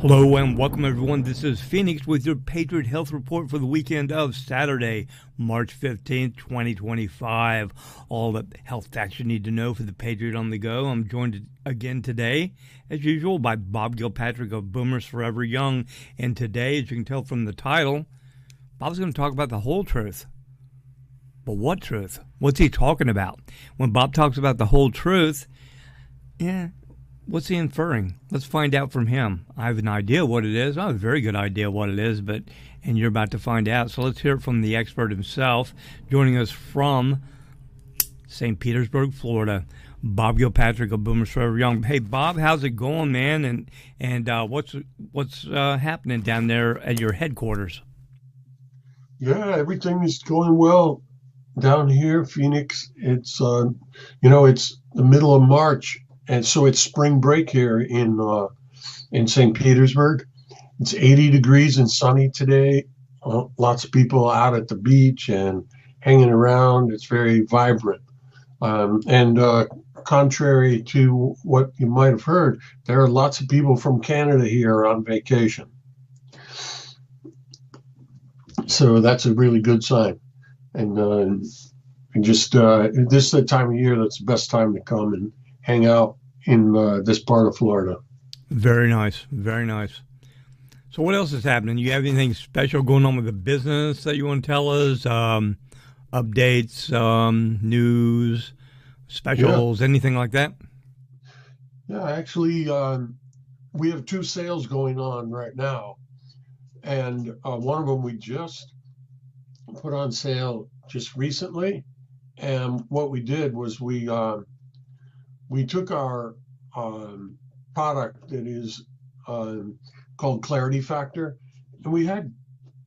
Hello and welcome everyone. This is Phoenix with your Patriot Health Report for the weekend of Saturday, March 15th, 2025. All the health facts you need to know for the Patriot on the go. I'm joined again today, as usual, by Bob Gilpatrick of Boomers Forever Young. And today, as you can tell from the title, Bob's going to talk about the whole truth. But what truth? What's he talking about? When Bob talks about the whole truth, what's he inferring? Let's find out from him. I have an idea what it is. I have a very good idea what it is, and you're about to find out. So let's hear it from the expert himself, joining us from St. Petersburg, Florida, Bob Gilpatrick of Boomers Forever Young. Hey, Bob, how's it going, man? And what's happening down there at your headquarters? Yeah, everything is going well down here, Phoenix. It's it's the middle of March. And so it's spring break here in St. Petersburg. It's 80 degrees and sunny today. Lots of people out at the beach and hanging around. It's very vibrant. Contrary to what you might have heard, there are lots of people from Canada here on vacation. So that's a really good sign. And this is the time of year that's the best time to come and hang out in this part of Florida. Very nice. Very nice. So what else is happening? You have anything special going on with the business that you want to tell us? Updates, news, specials, anything like that? Yeah, actually, we have two sales going on right now. And one of them we just put on sale just recently. And what we did was we took our product that is called Clarity Factor, and we had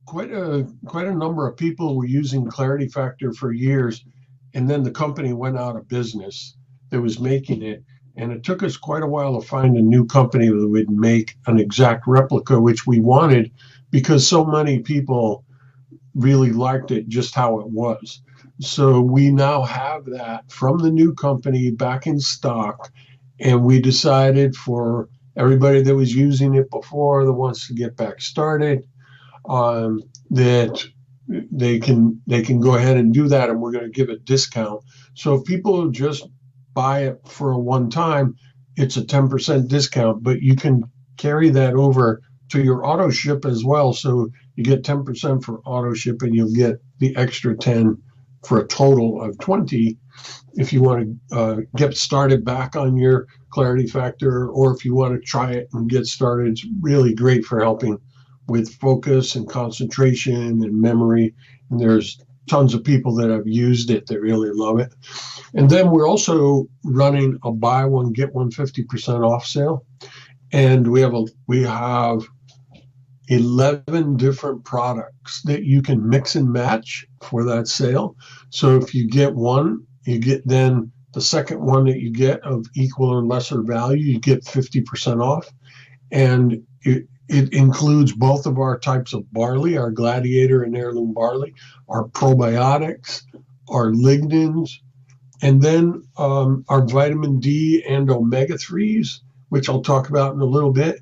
quite a number of people who were using Clarity Factor for years, and then the company went out of business that was making it, and it took us quite a while to find a new company that would make an exact replica, which we wanted because so many people really liked it just how it was. So we now have that from the new company back in stock, and we decided for everybody that was using it before that wants to get back started, that they can go ahead and do that, and we're going to give a discount. So if people just buy it for a one time, it's a 10% discount, but you can carry that over to your auto ship as well. So you get 10% for auto ship, and you'll get the extra 10 for a total of 20 if you want to get started back on your Clarity Factor, or if you want to try it and get started. It's really great for helping with focus and concentration and memory. And there's tons of people that have used it that really love it. And then we're also running a buy one, get one 50% off sale. And we have 11 different products that you can mix and match for that sale. So if you get one, you get then the second one that you get of equal or lesser value, you get 50% off. And it includes both of our types of barley, our Gladiator and Heirloom barley, our probiotics, our lignans, and then our vitamin D and omega-3s, which I'll talk about in a little bit.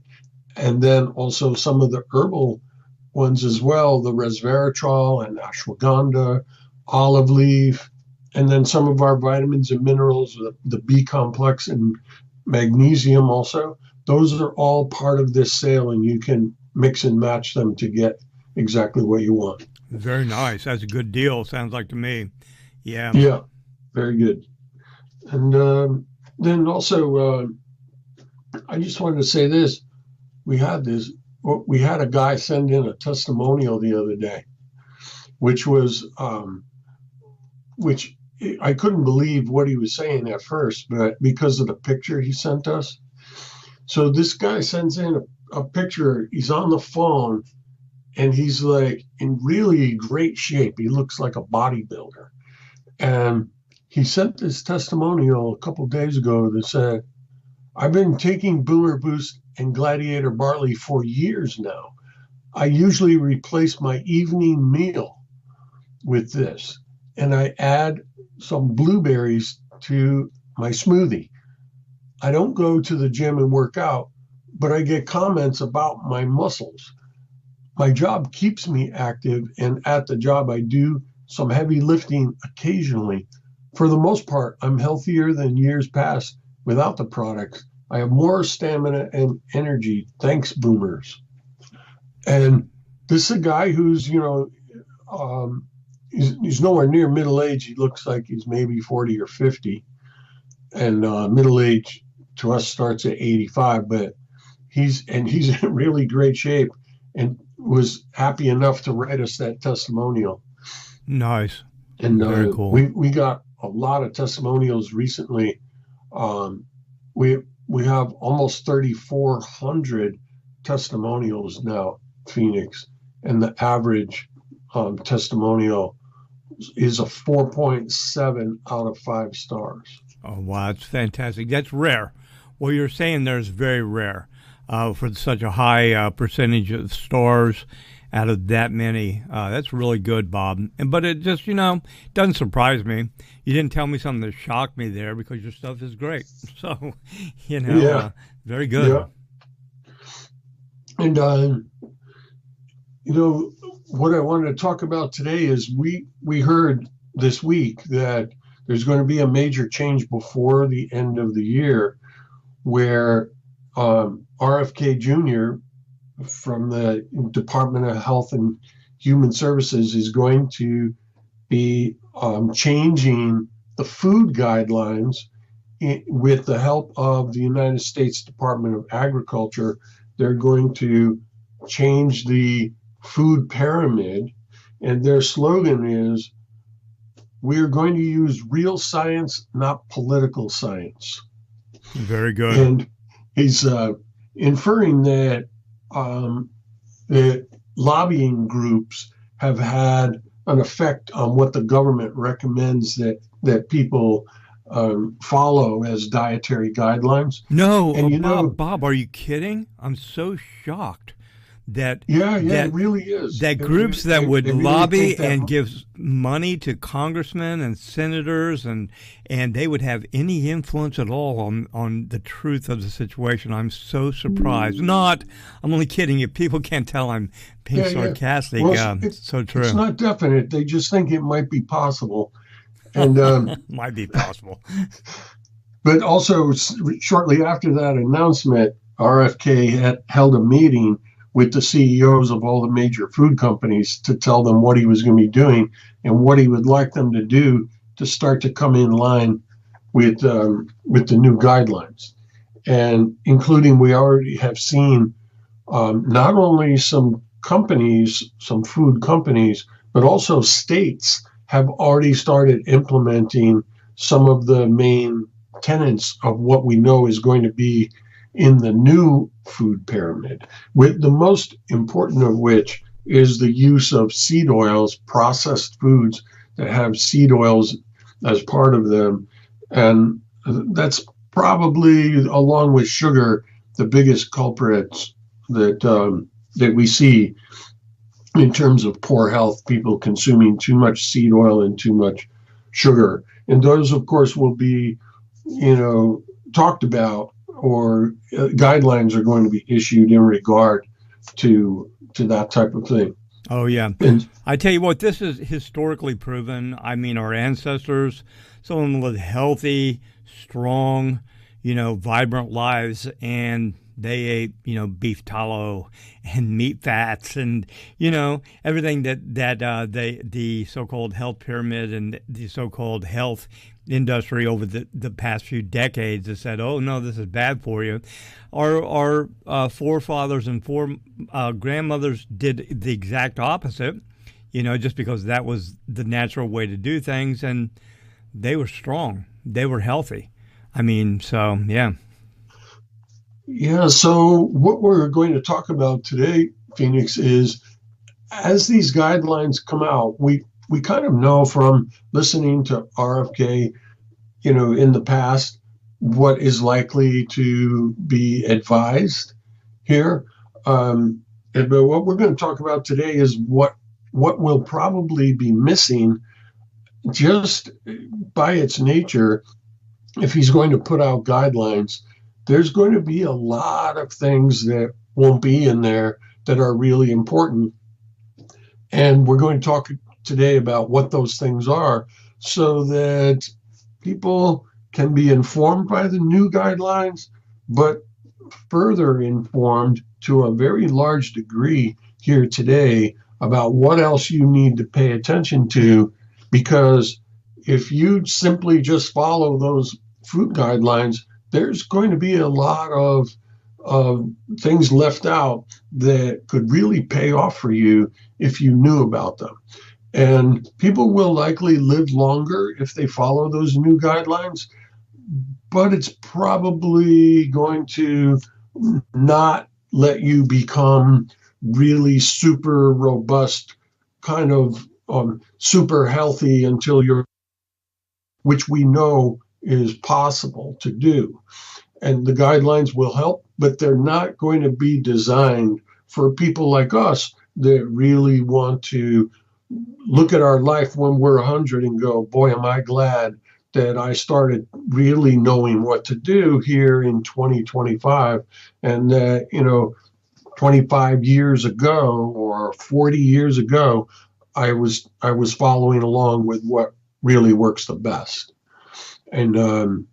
And then also some of the herbal ones as well, the resveratrol and ashwagandha, olive leaf, and then some of our vitamins and minerals, the B complex and magnesium also. Those are all part of this sale, and you can mix and match them to get exactly what you want. Very nice. That's a good deal, sounds like to me. Yeah. Yeah, very good. And then also, I just wanted to say this. We had a guy send in a testimonial the other day, which I couldn't believe what he was saying at first, but because of the picture he sent us. So this guy sends in a picture. He's on the phone, and he's like in really great shape. He looks like a bodybuilder. And he sent this testimonial a couple of days ago that said, I've been taking Boomer Boost and Gladiator Barley for years now. I usually replace my evening meal with this, and I add some blueberries to my smoothie. I don't go to the gym and work out, but I get comments about my muscles. My job keeps me active, and at the job, I do some heavy lifting occasionally. For the most part, I'm healthier than years past without the products. I have more stamina and energy. Thanks, boomers. And this is a guy who's, he's nowhere near middle age. He looks like he's maybe 40 or 50. And middle age to us starts at 85, but he's in really great shape and was happy enough to write us that testimonial. Nice. And very cool. We got a lot of testimonials recently. We have almost 3,400 testimonials now, Phoenix, and the average testimonial is a 4.7 out of 5 stars. Oh, wow, that's fantastic. That's rare. What you're saying there is very rare for such a high percentage of stars out of that many. That's really good, Bob. But it just, doesn't surprise me. You didn't tell me something that shocked me there because your stuff is great. So, very good. Yeah. And, what I wanted to talk about today is we heard this week that there's going to be a major change before the end of the year where RFK Jr. from the Department of Health and Human Services is going to be changing the food guidelines with the help of the United States Department of Agriculture. They're going to change the food pyramid, and their slogan is, "We're going to use real science, not political science." Very good. And he's inferring that that lobbying groups have had an effect on what the government recommends that people follow as dietary guidelines. No, and Bob, are you kidding? I'm so shocked that it really is. That groups that would really lobby and give money to congressmen and senators and they would have any influence at all on the truth of the situation. I'm so surprised. I'm only kidding you. People can't tell I'm being sarcastic. Well, it's so true. It's not definite. They just think it might be possible. And might be possible. But also, shortly after that announcement, RFK had held a meeting with the CEOs of all the major food companies to tell them what he was going to be doing and what he would like them to do to start to come in line with the new guidelines. And including, we already have seen not only some food companies, but also states have already started implementing some of the main tenets of what we know is going to be in the new food pyramid, with the most important of which is the use of seed oils, processed foods that have seed oils as part of them. And that's probably, along with sugar, the biggest culprits that we see in terms of poor health, people consuming too much seed oil and too much sugar. And those, of course, will be, talked about, or guidelines are going to be issued in regard to that type of thing. Oh, yeah. And I tell you what, this is historically proven. I mean, our ancestors, some of them lived healthy, strong, vibrant lives, and they ate, beef tallow and meat fats and, everything that the so-called health pyramid and the so-called health industry over the past few decades has said, oh, no, this is bad for you. Our forefathers and grandmothers did the exact opposite, just because that was the natural way to do things. And they were strong. They were healthy. I mean, so, yeah. Yeah, so what we're going to talk about today, Phoenix, is as these guidelines come out, we kind of know from listening to RFK, in the past, what is likely to be advised here. But what we're going to talk about today is what will probably be missing just by its nature. If he's going to put out guidelines, there's going to be a lot of things that won't be in there that are really important. And we're going to talk today about what those things are so that people can be informed by the new guidelines, but further informed to a very large degree here today about what else you need to pay attention to. Because if you simply just follow those food guidelines, there's going to be a lot of things left out that could really pay off for you if you knew about them. And people will likely live longer if they follow those new guidelines, but it's probably going to not let you become really super robust, kind of super healthy until you're, which we know is possible to do. And the guidelines will help, but they're not going to be designed for people like us that really want to look at our life when we're 100 and go, boy, am I glad that I started really knowing what to do here in 2025. And that, 25 years ago or 40 years ago, I was following along with what really works the best. And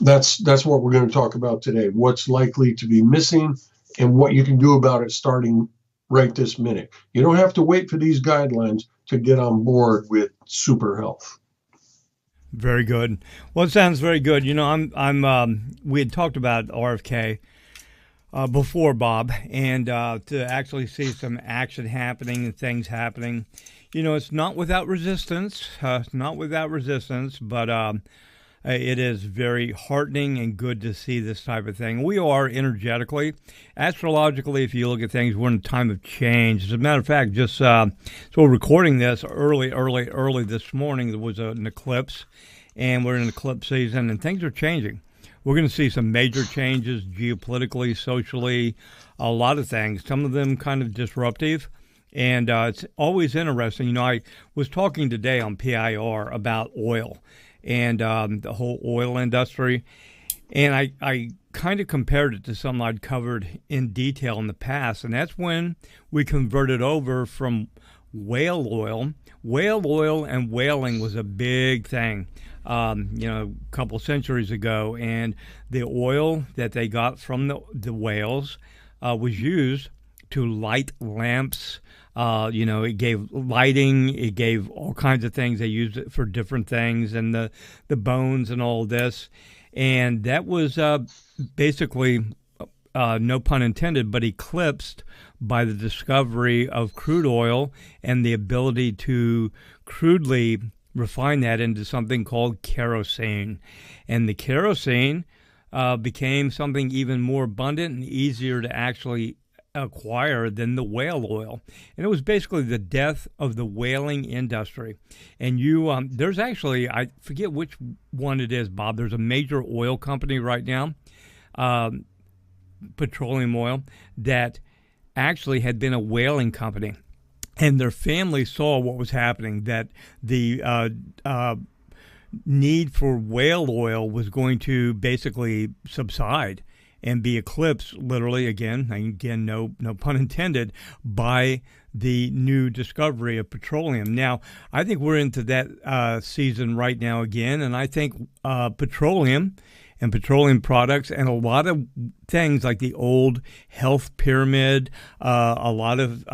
that's what we're going to talk about today. What's likely to be missing and what you can do about it starting right this minute. You don't have to wait for these guidelines to get on board with super health. Very good. Well, it sounds very good. We had talked about RFK before, Bob, and to actually see some action happening and things happening, it's not without resistance. But it is very heartening and good to see this type of thing. We are energetically, astrologically, if you look at things, we're in a time of change. As a matter of fact, just so we're recording this early this morning, there was an eclipse, and we're in an eclipse season, and things are changing. We're going to see some major changes geopolitically, socially, a lot of things, some of them kind of disruptive. And it's always interesting. I was talking today on PIR about oil and the whole oil industry. And I kind of compared it to something I'd covered in detail in the past. And that's when we converted over from whale oil. Whale oil and whaling was a big thing, a couple centuries ago. And the oil that they got from the whales was used to light lamps. It gave lighting, it gave all kinds of things. They used it for different things, and the bones and all this. And that was basically, no pun intended, but eclipsed by the discovery of crude oil and the ability to crudely refine that into something called kerosene. And the kerosene became something even more abundant and easier to actually acquire than the whale oil. And it was basically the death of the whaling industry. And there's actually, I forget which one it is, Bob, there's a major oil company right now, petroleum oil, that actually had been a whaling company. And their family saw what was happening, that the need for whale oil was going to basically subside and be eclipsed, literally, again, no pun intended, by the new discovery of petroleum. Now, I think we're into that season right now again, and I think petroleum and petroleum products and a lot of things like the old health pyramid, a lot of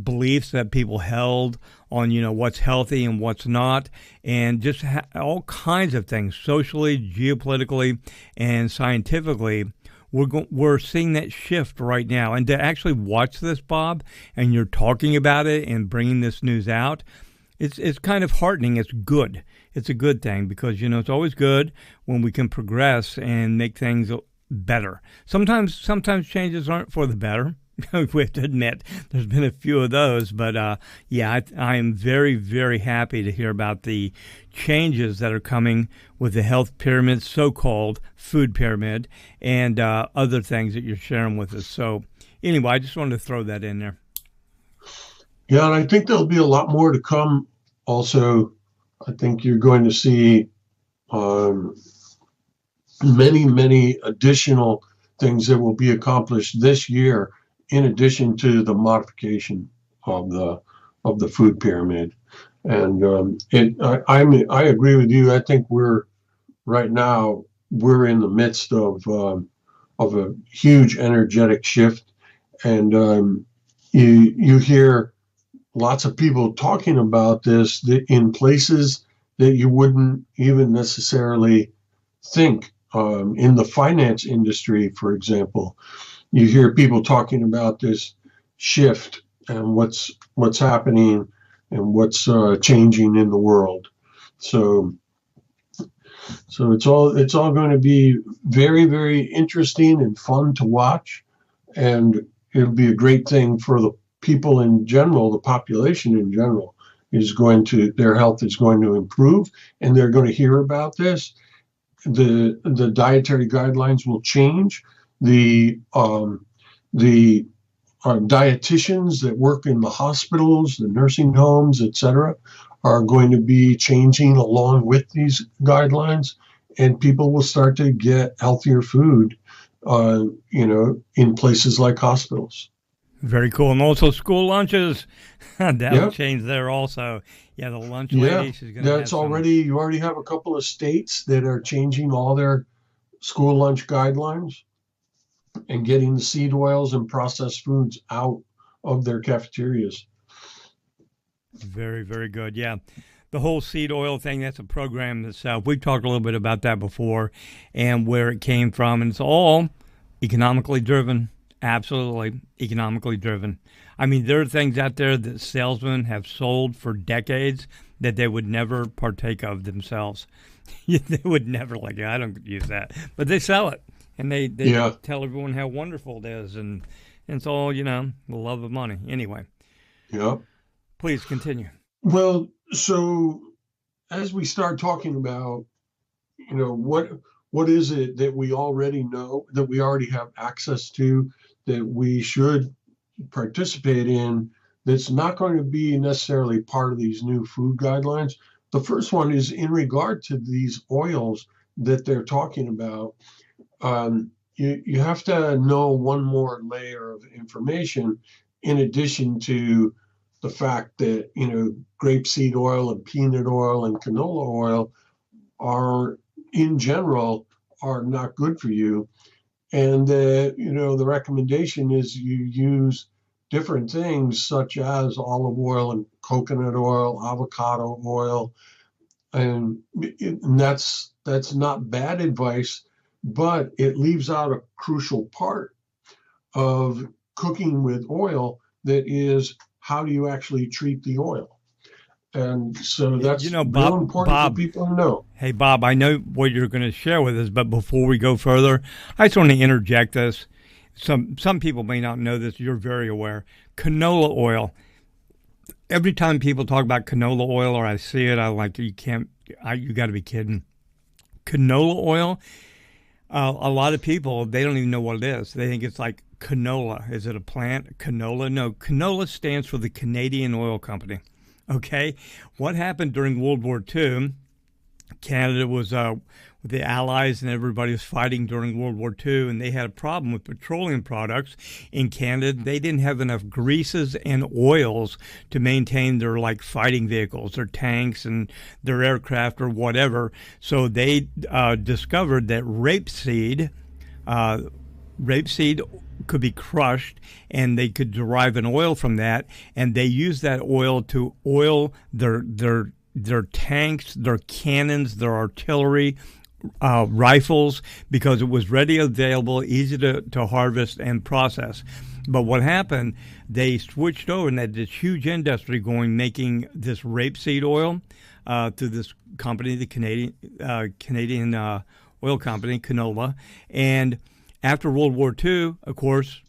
beliefs that people held on, what's healthy and what's not, and just all kinds of things, socially, geopolitically, and scientifically. We're seeing that shift right now. And to actually watch this, Bob, and you're talking about it and bringing this news out, it's kind of heartening. It's good. It's a good thing because, it's always good when we can progress and make things better. Sometimes changes aren't for the better, We have to admit there's been a few of those, but yeah, I am very, very happy to hear about the changes that are coming with the health pyramid, so-called food pyramid, and other things that you're sharing with us. So anyway, I just wanted to throw that in there. Yeah, and I think there'll be a lot more to come. Also, I think you're going to see um, many, many additional things that will be accomplished this year, in addition to the modification of the food pyramid. And I agree with you. I think right now we're in the midst of a huge energetic shift, and you hear lots of people talking about this in places that you wouldn't even necessarily think. In the finance industry, for example, you hear people talking about this shift and what's happening and what's changing in the world. So it's all going to be very, very interesting and fun to watch, and it'll be a great thing for the people in general. The population in general their health is going to improve, and they're going to hear about this. The dietary guidelines will change. The dietitians that work in the hospitals, the nursing homes, etc., are going to be changing along with these guidelines, and people will start to get healthier food, in places like hospitals. Very cool. And also school lunches. That'll Yep. change there also. Yeah, the lunch Yeah. lady, she's going to have That's some. you already have a couple of states that are changing all their school lunch guidelines and getting the seed oils and processed foods out of their cafeterias. Very, very good. Yeah. The whole seed oil thing, that's a program itself. We've talked a little bit about that before and where it came from. And it's all economically driven. Absolutely economically driven. I mean, there are things out there that salesmen have sold for decades that they would never partake of themselves. They would never, like, I don't use that. But they sell it. And they Yeah. tell everyone how wonderful it is. And it's all, the love of money. Anyway, Yeah. please continue. Well, so as we start talking about, what is it that we already know, that we already have access to, that we should participate in, that's not going to be necessarily part of these new food guidelines. The first one is in regard to these oils that they're talking about. You have to know one more layer of information in addition to the fact that, grapeseed oil and peanut oil and canola oil are, in general, are not good for you. And the recommendation is you use different things such as olive oil and coconut oil, avocado oil, and that's not bad advice, but it leaves out a crucial part of cooking with oil, that is, how do you actually treat the oil? And so that's real important for people to know. Hey, Bob, I know what you're going to share with us, but before we go further, I just want to interject this. Some people may not know this. You're very aware. Canola oil. Every time people talk about canola oil or I see it, I like, you got to be kidding. Canola oil, a lot of people, they don't even know what it is. They think it's like canola. Is it a plant? Canola? No, canola stands for the Canadian Oil Company. Okay, what happened during World War II? Canada was with the Allies, and everybody was fighting during World War II, and they had a problem with petroleum products in Canada. They didn't have enough greases and oils to maintain their fighting vehicles, their tanks, and their aircraft or whatever. So they discovered that rapeseed could be crushed and they could derive an oil from that, and they used that oil to oil their tanks, their cannons, their artillery, rifles, because it was ready, available, easy to harvest and process. But what happened, they switched over and had this huge industry making this rapeseed oil to this company, the Canadian Oil Company, canola. And after World War II, of course,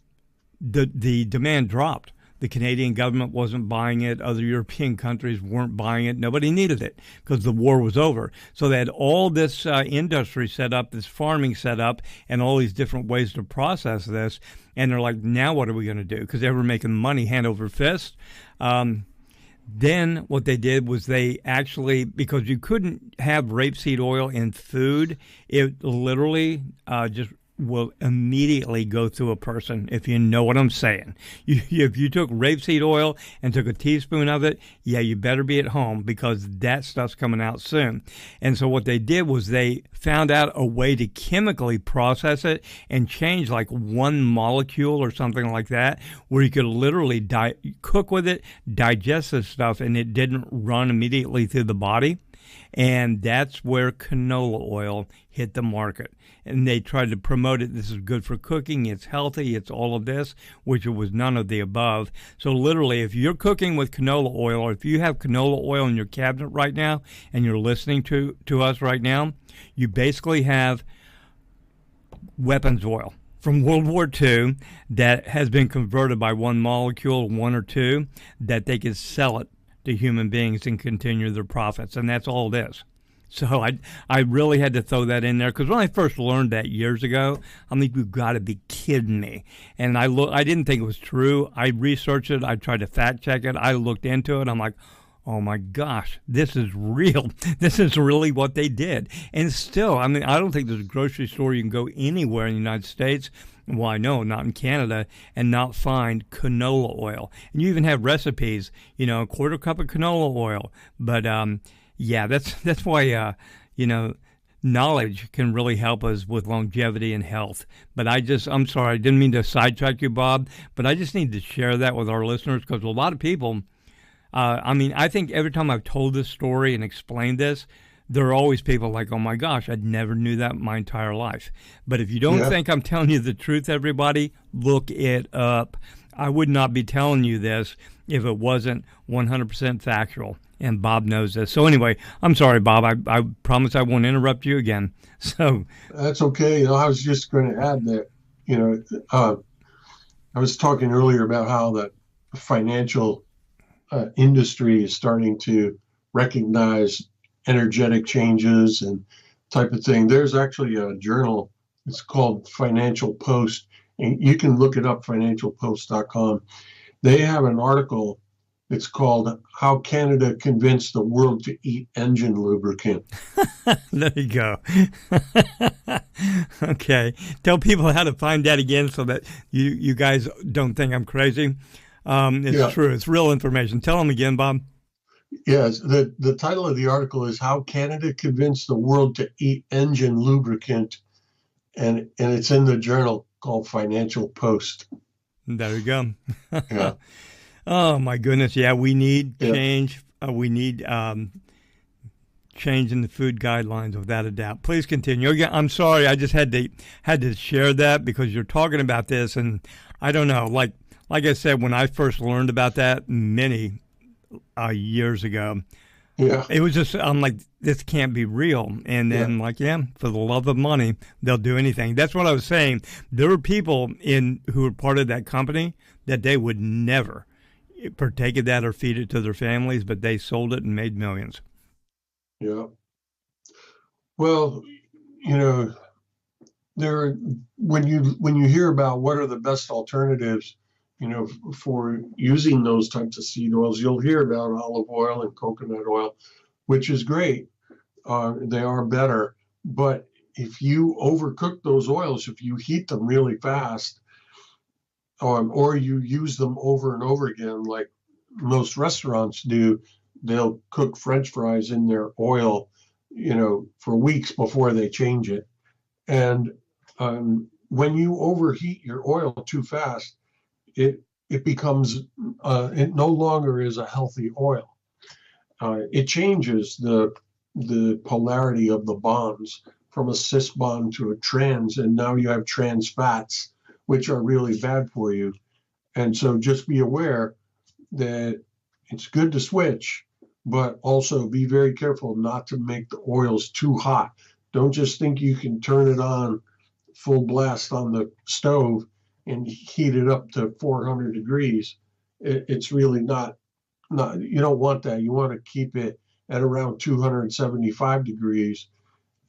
the demand dropped. The Canadian government wasn't buying it. Other European countries weren't buying it. Nobody needed it because the war was over. So they had all this industry set up, this farming set up, and all these different ways to process this. And they're like, now what are we going to do? Because they were making money hand over fist. Then what they did was they actually, because you couldn't have rapeseed oil in food, it literally just will immediately go through a person, if you know what I'm saying. If you took rapeseed oil and took a teaspoon of it, yeah, you better be at home because that stuff's coming out soon. And so what they did was they found out a way to chemically process it and change like one molecule or something like that, where you could literally cook with it, digest this stuff, and it didn't run immediately through the body. And that's where canola oil hit the market. And they tried to promote it. This is good for cooking. It's healthy. It's all of this, which it was none of the above. So literally, if you're cooking with canola oil, or if you have canola oil in your cabinet right now and you're listening to us right now, you basically have weapons oil from World War II that has been converted by one molecule, one or two, that they could sell it to human beings and continue their profits. And that's all it is. So I really had to throw that in there because when I first learned that years ago, I'm like, you've got to be kidding me. And I didn't think it was true. I researched it. I tried to fact check it. I looked into it. I'm like, oh my gosh, this is real. This is really what they did. And still, I mean, I don't think there's a grocery store you can go anywhere in the United States, well, I know, not in Canada, and not find canola oil. And you even have recipes, a quarter cup of canola oil. But yeah, that's why, knowledge can really help us with longevity and health. But I'm sorry, I didn't mean to sidetrack you, Bob, but I just need to share that with our listeners because a lot of people, I think every time I've told this story and explained this, there are always people like, oh my gosh, I never knew that my entire life. But if you don't think I'm telling you the truth, everybody, look it up. I would not be telling you this if it wasn't 100% factual. And Bob knows this. So anyway, I'm sorry, Bob. I promise I won't interrupt you again. So that's okay. I was just going to add that, I was talking earlier about how the financial industry is starting to recognize energetic changes and type of thing. There's actually a journal. It's called Financial Post, and you can look it up, financialpost.com. They have an article. It's called How Canada Convinced the World to Eat Engine Lubricant. There you go. Okay. Tell people how to find that again so that you guys don't think I'm crazy. It's true. It's real information. Tell them again, Bob. Yes. The title of the article is How Canada Convinced the World to Eat Engine Lubricant. And it's in the journal called Financial Post. There you go. Yeah. Oh my goodness! Yeah, we need change. We need change in the food guidelines, without a doubt. Please continue. Again, I'm sorry. I just had to share that because you're talking about this, and I don't know. Like I said, when I first learned about that many years ago, it was just I'm like, this can't be real. And then for the love of money, they'll do anything. That's what I was saying. There were people who were part of that company that they would never partake of that or feed it to their families, but they sold it and made millions. Yeah. Well, when you hear about what are the best alternatives, for using those types of seed oils, you'll hear about olive oil and coconut oil, which is great. They are better, but if you overcook those oils, if you heat them really fast, or you use them over and over again, like most restaurants do, they'll cook French fries in their oil, for weeks before they change it. And when you overheat your oil too fast, it becomes, it no longer is a healthy oil. It changes the polarity of the bonds from a cis bond to a trans, and now you have trans fats, which are really bad for you. And so just be aware that it's good to switch, but also be very careful not to make the oils too hot. Don't just think you can turn it on full blast on the stove and heat it up to 400 degrees. It's really not, you don't want that. You want to keep it at around 275 degrees.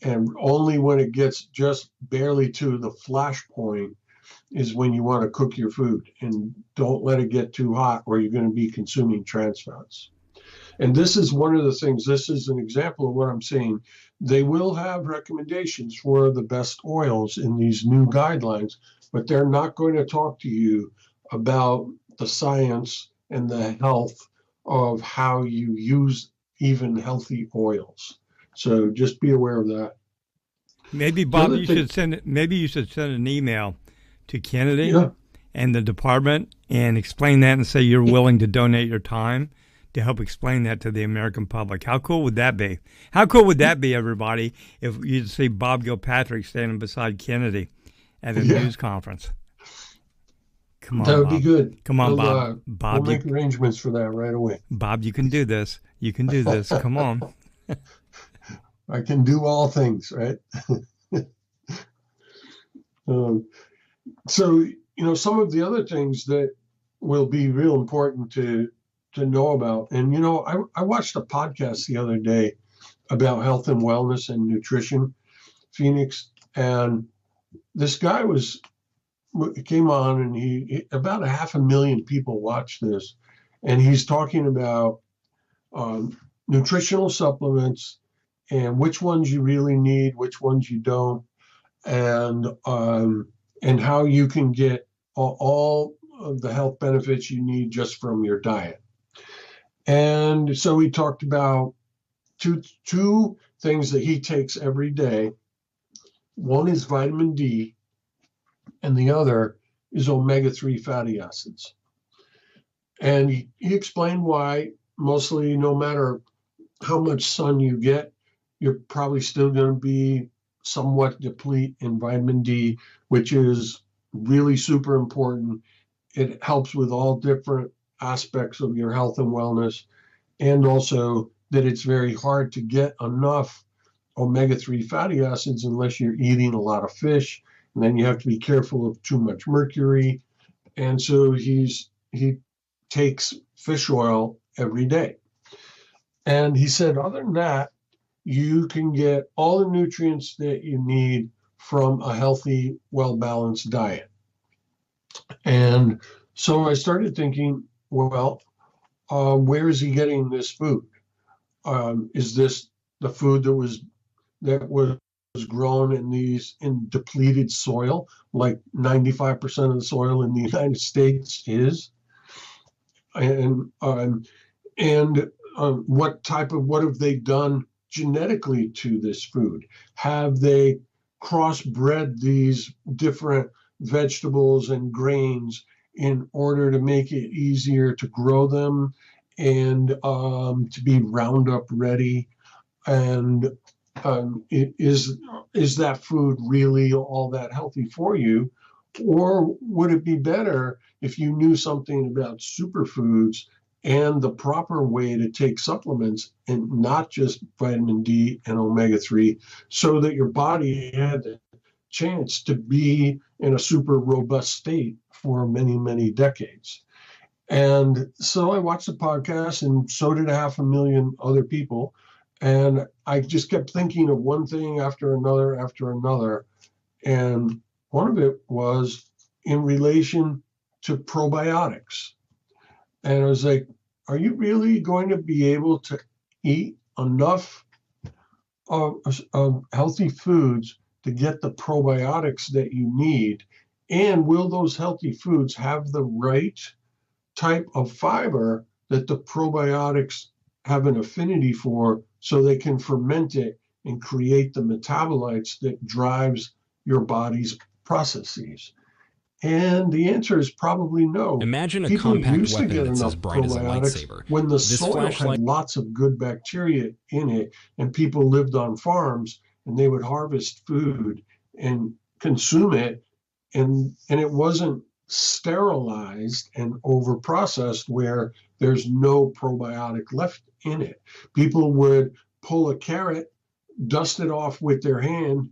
And only when it gets just barely to the flash point is when you want to cook your food. And don't let it get too hot or you're going to be consuming trans fats. And this is one of the things, this is an example of what I'm saying. They will have recommendations for the best oils in these new guidelines, but they're not going to talk to you about the science and the health of how you use even healthy oils. So just be aware of that. Maybe Bob, you should send. Maybe you should send an email to Kennedy and the department and explain that and say you're willing to donate your time to help explain that to the American public. How cool would that be? How cool would that be, everybody, if you'd see Bob Gilpatrick standing beside Kennedy at a news conference? Come on, that would Bob. be good. Come on, Bob. Bob, we'll make arrangements for that right away. Bob, you can do this. You can do this. Come on. I can do all things, right? So, some of the other things that will be real important to know about. And, I watched a podcast the other day about health and wellness and nutrition, Phoenix. And this guy came on and he about 500,000 people watched this. And he's talking about nutritional supplements and which ones you really need, which ones you don't, and how you can get all of the health benefits you need just from your diet. And so he talked about two things that he takes every day. One is vitamin D, and the other is omega-3 fatty acids. And he explained why, mostly no matter how much sun you get, you're probably still going to be somewhat deplete in vitamin D, which is really super important. It helps with all different aspects of your health and wellness, and also that it's very hard to get enough omega-3 fatty acids unless you're eating a lot of fish, and then you have to be careful of too much mercury. And so he takes fish oil every day. And he said, other than that, you can get all the nutrients that you need from a healthy, well-balanced diet. And so I started thinking, well, where is he getting this food? Is this the food that was grown in depleted soil, like 95% of the soil in the United States is? And what have they done genetically to this food? Have they crossbred these different vegetables and grains in order to make it easier to grow them and to be Roundup ready? And is that food really all that healthy for you? Or would it be better if you knew something about superfoods and the proper way to take supplements and not just vitamin D and omega-3, so that your body had the chance to be in a super robust state for many, many decades? And so I watched the podcast, and so did 500,000 other people. And I just kept thinking of one thing after another. And one of it was in relation to probiotics. And I was like, are you really going to be able to eat enough of healthy foods to get the probiotics that you need? And will those healthy foods have the right type of fiber that the probiotics have an affinity for, so they can ferment it and create the metabolites that drives your body's processes? And the answer is probably no. Imagine a People compact used to weapon get that's enough as bright as a probiotics lightsaber. when the This soil flashlight- had lots of good bacteria in it, and people lived on farms, and they would harvest food and consume it, and it wasn't sterilized and over processed where there's no probiotic left in it. People would pull a carrot, dust it off with their hand,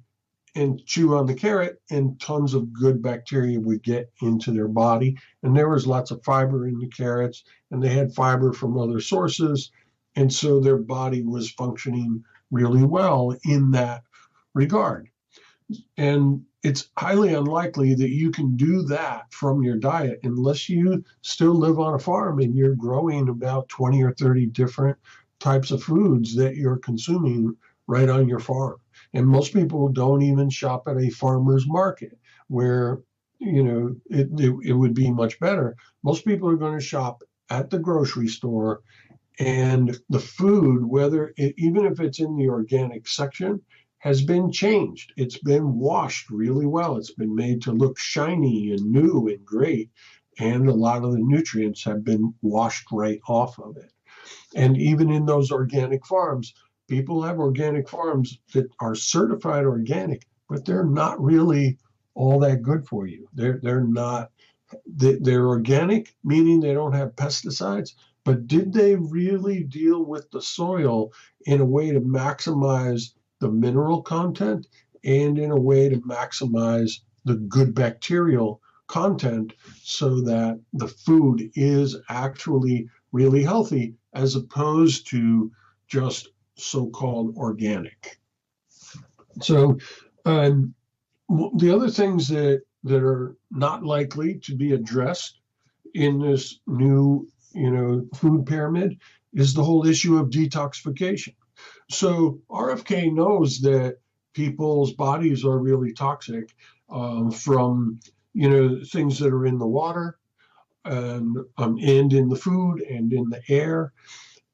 and chew on the carrot, and tons of good bacteria would get into their body. And there was lots of fiber in the carrots, and they had fiber from other sources. And so their body was functioning really well in that regard. And it's highly unlikely that you can do that from your diet unless you still live on a farm and you're growing about 20 or 30 different types of foods that you're consuming right on your farm. And most people don't even shop at a farmer's market where, it would be much better. Most people are going to shop at the grocery store, and the food, even if it's in the organic section, has been changed. It's been washed really well. It's been made to look shiny and new and great. And a lot of the nutrients have been washed right off of it. And even in those organic farms, people have organic farms that are certified organic, but they're not really all that good for you. They're organic, meaning they don't have pesticides, but did they really deal with the soil in a way to maximize the mineral content and in a way to maximize the good bacterial content so that the food is actually really healthy as opposed to just so-called organic? So the other things that are not likely to be addressed in this new, food pyramid is the whole issue of detoxification. So RFK knows that people's bodies are really toxic from, things that are in the water and in the food and in the air.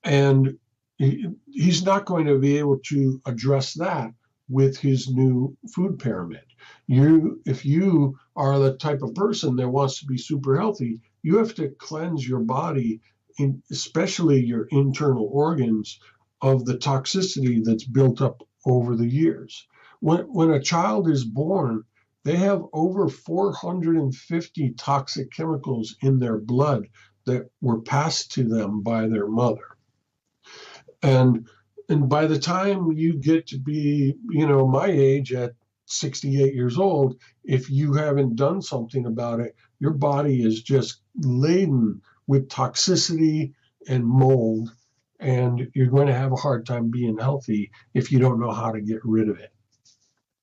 And he's not going to be able to address that with his new food pyramid. If you are the type of person that wants to be super healthy, you have to cleanse your body, especially your internal organs, of the toxicity that's built up over the years. When a child is born, they have over 450 toxic chemicals in their blood that were passed to them by their mother. And by the time you get to be, my age at 68 years old, if you haven't done something about it, your body is just laden with toxicity and mold, and you're going to have a hard time being healthy if you don't know how to get rid of it.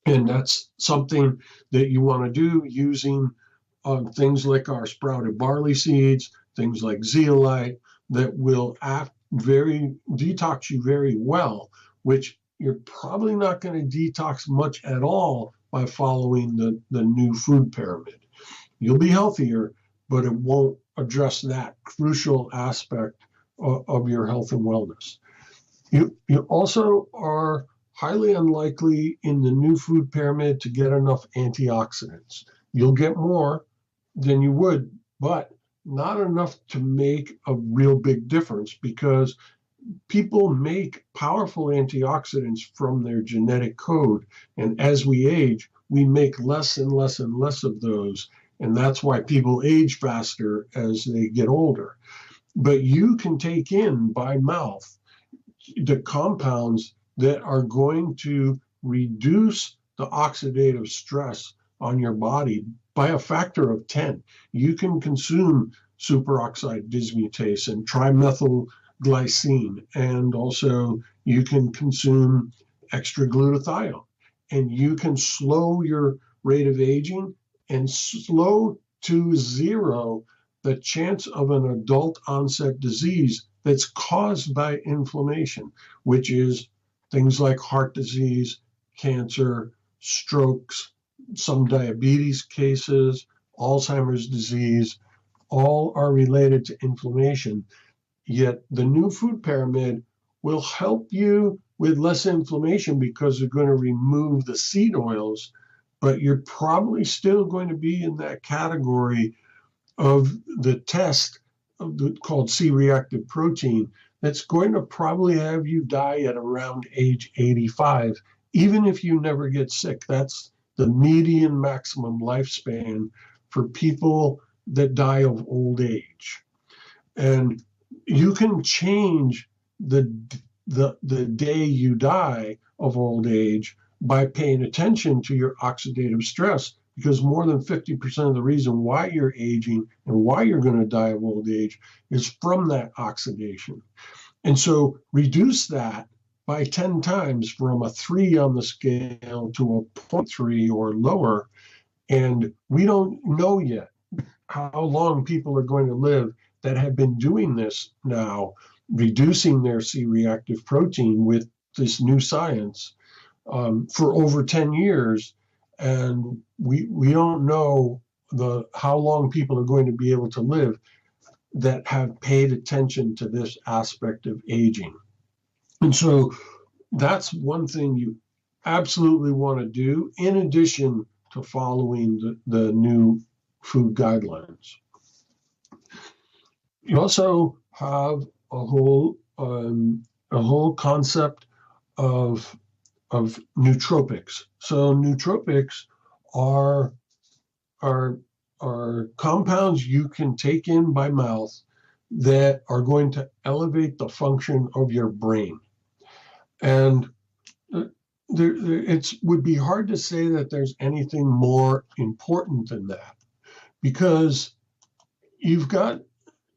And that's something that you want to do using things like our sprouted barley seeds, things like zeolite, that will detox you very well, which you're probably not going to detox much at all by following the new food pyramid. You'll be healthier, but it won't address that crucial aspect of your health and wellness. You also are highly unlikely in the new food pyramid to get enough antioxidants. You'll get more than you would, but not enough to make a real big difference, because people make powerful antioxidants from their genetic code. And as we age, we make less and less and less of those. And that's why people age faster as they get older. But you can take in by mouth the compounds that are going to reduce the oxidative stress on your body by a factor of 10. You can consume superoxide dismutase and trimethylglycine, and also you can consume extra glutathione, and you can slow your rate of aging and slow to zero the chance of an adult onset disease that's caused by inflammation, which is things like heart disease, cancer, strokes, some diabetes cases, Alzheimer's disease, all are related to inflammation. Yet the new food pyramid will help you with less inflammation because they're going to remove the seed oils, but you're probably still going to be in that category of the test called C-reactive protein that's going to probably have you die at around age 85, even if you never get sick. That's the median maximum lifespan for people that die of old age. And you can change the day you die of old age by paying attention to your oxidative stress, because more than 50% of the reason why you're aging and why you're going to die of old age is from that oxidation. And so reduce that by 10 times from a 3 on the scale to a zero point 0.3 or lower. And we don't know yet how long people are going to live that have been doing this now, reducing their C-reactive protein with this new science for over 10 years. And we don't know how long people are going to be able to live that have paid attention to this aspect of aging. And so that's one thing you absolutely want to do, in addition to following the new food guidelines. You also have a whole concept of nootropics. So nootropics are compounds you can take in by mouth that are going to elevate the function of your brain. And it would be hard to say that there's anything more important than that, because you've got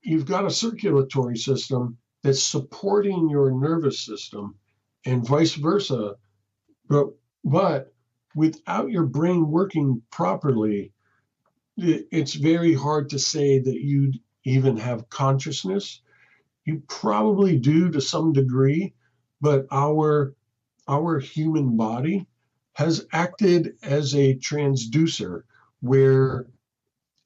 a circulatory system that's supporting your nervous system and vice versa. But without your brain working properly, it's very hard to say that you even have consciousness. You probably do to some degree, but our human body has acted as a transducer where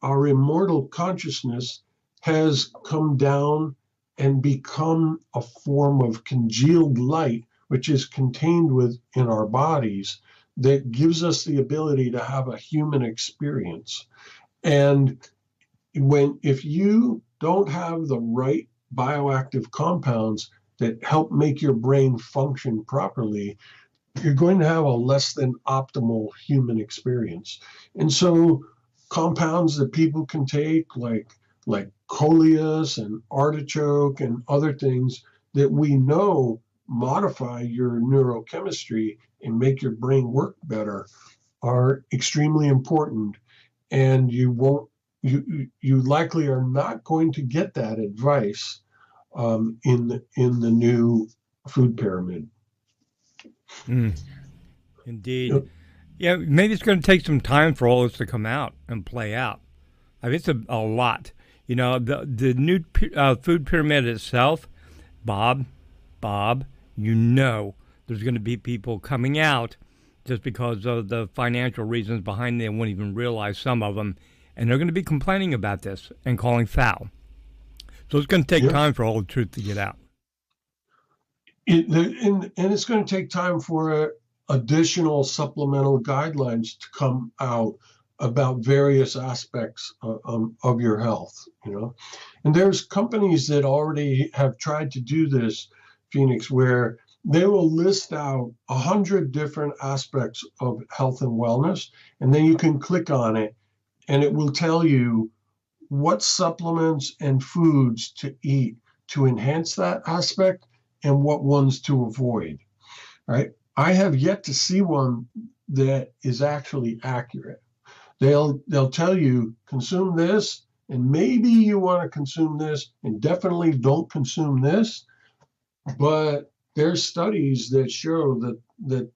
our immortal consciousness has come down and become a form of congealed light, which is contained within our bodies, that gives us the ability to have a human experience. And if you don't have the right bioactive compounds that help make your brain function properly, you're going to have a less than optimal human experience. And so compounds that people can take, like coleus and artichoke and other things that we know modify your neurochemistry and make your brain work better, are extremely important. And you likely are not going to get that advice in the new food pyramid. Indeed. Yeah, maybe it's going to take some time for all this to come out and play out. I mean, it's a lot. You know, the new food pyramid itself, Bob, you know there's going to be people coming out just because of the financial reasons behind it. They won't even realize some of them. And they're going to be complaining about this and calling foul. So it's going to take time for all the truth to get out. And it's going to take time for additional supplemental guidelines to come out about various aspects of your health, you know. And there's companies that already have tried to do this, Phoenix, where they will list out 100 different aspects of health and wellness, and then you can click on it and it will tell you what supplements and foods to eat to enhance that aspect and what ones to avoid, right? I have yet to see one that is actually accurate. They'll tell you, consume this, and maybe you want to consume this, and definitely don't consume this. But there's studies that show that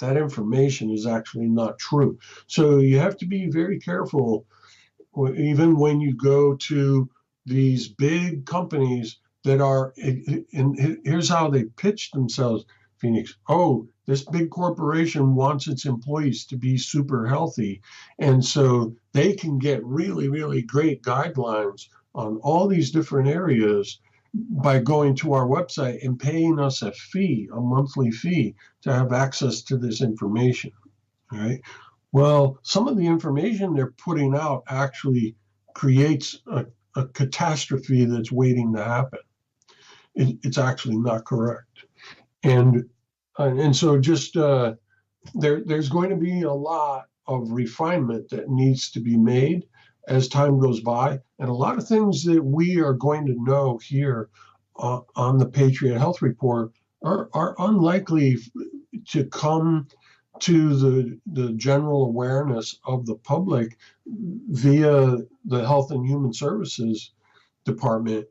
information is actually not true. So you have to be very careful, even when you go to these big companies that are, and here's how they pitch themselves, Phoenix. Oh, this big corporation wants its employees to be super healthy. And so they can get really, really great guidelines on all these different areas by going to our website and paying us a monthly fee to have access to this information, right? Well, some of the information they're putting out actually creates a catastrophe that's waiting to happen. It's actually not correct. And so just there's going to be a lot of refinement that needs to be made as time goes by. And a lot of things that we are going to know here on the Patriot Health Report are unlikely to come to the general awareness of the public via the Health and Human Services Department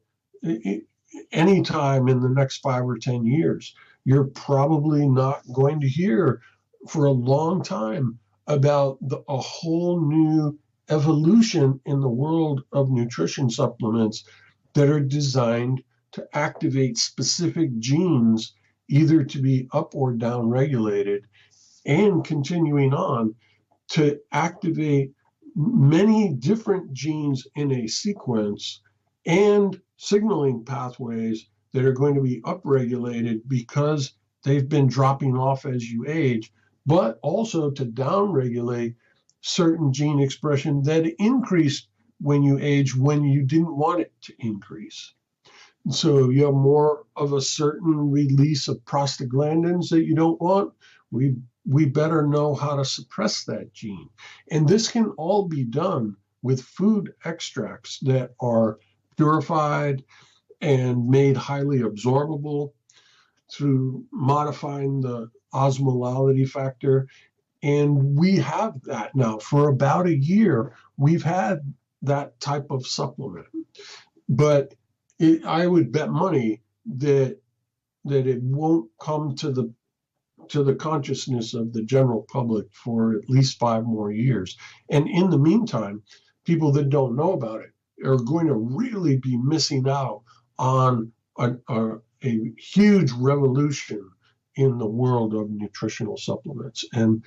anytime in the next 5 or 10 years. You're probably not going to hear for a long time about a whole new evolution in the world of nutrition supplements that are designed to activate specific genes, either to be up or down regulated, and continuing on to activate many different genes in a sequence and signaling pathways that are going to be upregulated because they've been dropping off as you age, but also to downregulate certain gene expression that increased when you age when you didn't want it to increase. So you have more of a certain release of prostaglandins that you don't want. We better know how to suppress that gene. And this can all be done with food extracts that are purified and made highly absorbable through modifying the osmolality factor. And we have that now for about a year. We've had that type of supplement. But I would bet money that it won't come to the consciousness of the general public for at least 5 more years. And in the meantime, people that don't know about it are going to really be missing out on a huge revolution in the world of nutritional supplements. And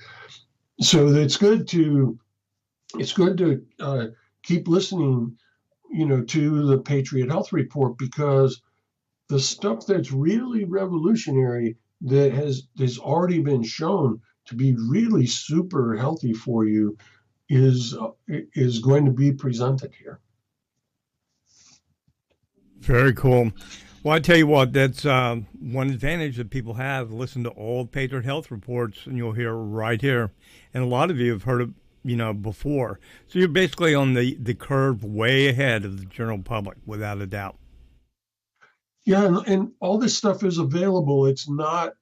so it's good to keep listening, to the Patriot Health Report, because the stuff that's really revolutionary that has already been shown to be really super healthy for you is going to be presented here. Very cool. Well, I tell you what, that's one advantage that people have. Listen to all Patriot Health Reports, and you'll hear right here. And a lot of you have heard it, before. So you're basically on the curve way ahead of the general public, without a doubt. Yeah, and all this stuff is available. It's not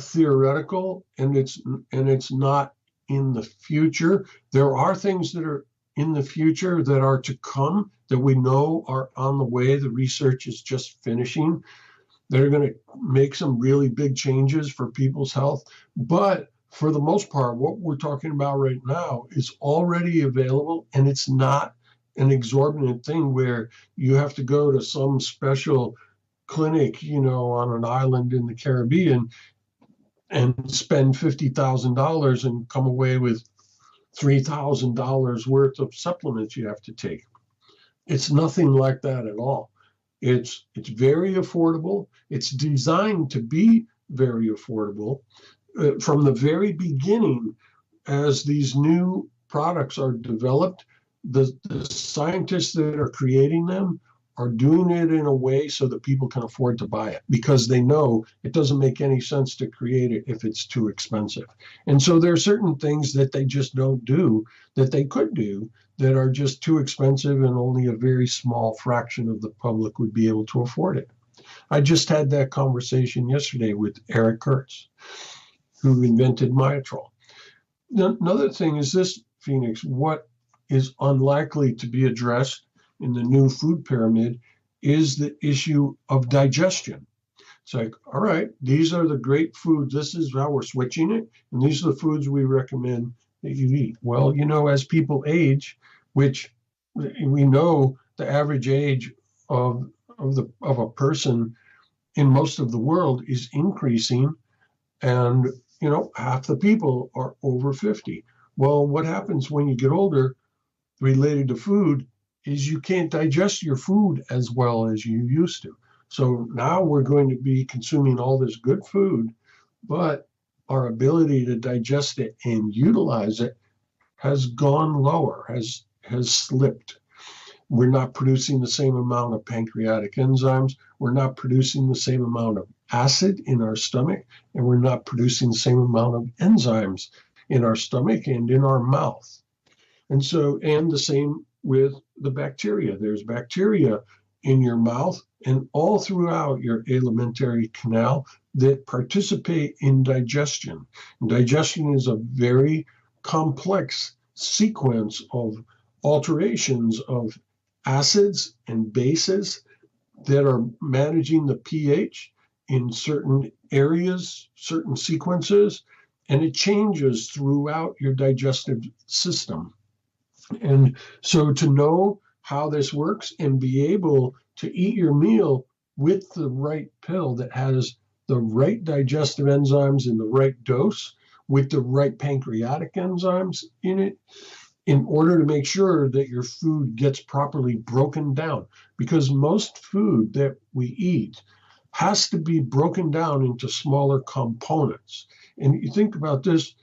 theoretical, and it's not in the future. There are things that are in the future that are to come that we know are on the way. The research is just finishing. They're going to make some really big changes for people's health. But for the most part, what we're talking about right now is already available, and it's not an exorbitant thing where you have to go to some special clinic, on an island in the Caribbean and spend $50,000 and come away with $3,000 worth of supplements you have to take. It's nothing like that at all. It's very affordable. It's designed to be very affordable. From the very beginning, as these new products are developed, the scientists that are creating them are doing it in a way so that people can afford to buy it, because they know it doesn't make any sense to create it if it's too expensive. And so there are certain things that they just don't do that they could do that are just too expensive, and only a very small fraction of the public would be able to afford it. I just had that conversation yesterday with Eric Kurtz, who invented Myotrol. Another thing is this, Phoenix, what is unlikely to be addressed in the new food pyramid is the issue of digestion. It's like, all right, these are the great foods. This is how we're switching it. And these are the foods we recommend that you eat. Well, as people age, which we know the average age of a person in most of the world is increasing, and half the people are over 50. Well, what happens when you get older related to food is you can't digest your food as well as you used to. So now we're going to be consuming all this good food, but our ability to digest it and utilize it has gone lower, has slipped. We're not producing the same amount of pancreatic enzymes. We're not producing the same amount of acid in our stomach, and we're not producing the same amount of enzymes in our stomach and in our mouth. And the same with the bacteria. There's bacteria in your mouth and all throughout your alimentary canal, that participate in digestion. And digestion is a very complex sequence of alterations of acids and bases that are managing the pH in certain areas, certain sequences, and it changes throughout your digestive system. And so to know how this works and be able to eat your meal with the right pill that has the right digestive enzymes in the right dose, with the right pancreatic enzymes in it, in order to make sure that your food gets properly broken down. Because most food that we eat has to be broken down into smaller components. And you think about this,